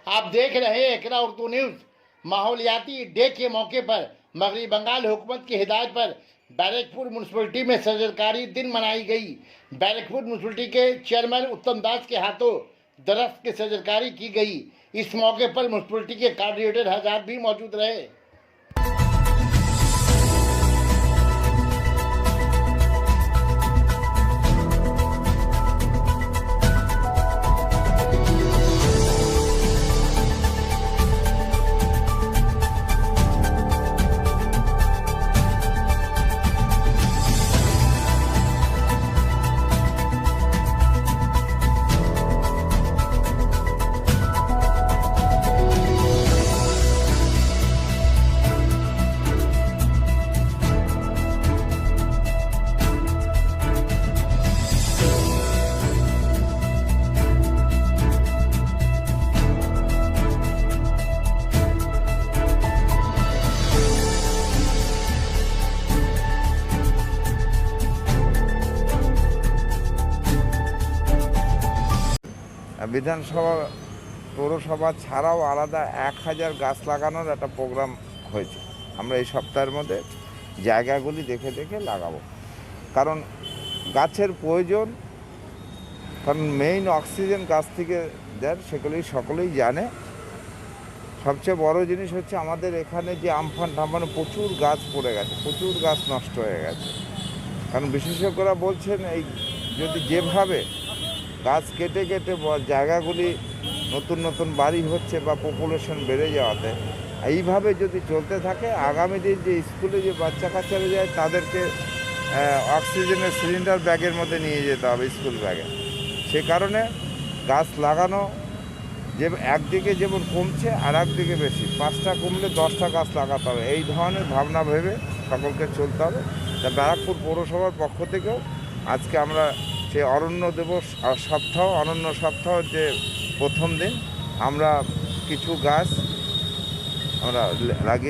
आप देख रहे हैं एकरा उर्दू न्यूज। माहौलियाती डे के मौके पर मगरबी बंगाल हुकूमत की हिदायत पर बैरकपुर म्यूनसिपलिटी में सजरकारी दिन मनाई गई। बैरकपुर म्यूनसिपलिटी के चेयरमैन उत्तम दास के हाथों दरख्त की सजरकारी की गई। इस मौके पर म्यूनसिपलिटी के कोऑर्डिनेटर हजार भी मौजूद रहे। বিধানসভা পৌরসভা ছাড়াও আলাদা 1000 গাছ লাগানোর একটা প্রোগ্রাম হয়েছে। আমরা এই সপ্তাহের মধ্যে জায়গাগুলি দেখে দেখে লাগাবো, কারণ গাছের প্রয়োজন, কারণ মেইন অক্সিজেন গাছ থেকে দেন, সেগুলি সকলেই জানে। সবচেয়ে বড় জিনিস হচ্ছে আমাদের এখানে যে আমফান টামফানে প্রচুর গাছ পড়ে গেছে, প্রচুর গাছ নষ্ট হয়ে গেছে। কারণ বিশেষজ্ঞরা বলছেন এই যদি যেভাবে গাছ কেটে কেটে জায়গাগুলি নতুন নতুন বাড়ি হচ্ছে বা পপুলেশন বেড়ে যাওয়াতে এইভাবে যদি চলতে থাকে, আগামী দিন যে স্কুলে যে বাচ্চা কাচ্চারা যায় তাদেরকে অক্সিজেনের সিলিন্ডার ব্যাগের মধ্যে নিয়ে যেতে হবে, স্কুল ব্যাগে। সে কারণে গাছ লাগানো যে একদিকে যেমন কমছে আর একদিকে বেশি, 5টা কমলে 10টা গাছ লাগাতে হবে, এই ধরনের ভাবনা ভেবে সকলকে চলতে হবে। তা ব্যারাকপুর পৌরসভার পক্ষ থেকেও আজকে আমরা সেই অরণ্য দিবস সপ্তাহ, অরণ্য সপ্তাহ যে প্রথম দিন আমরা কিছু গাছ আমরা লাগিয়ে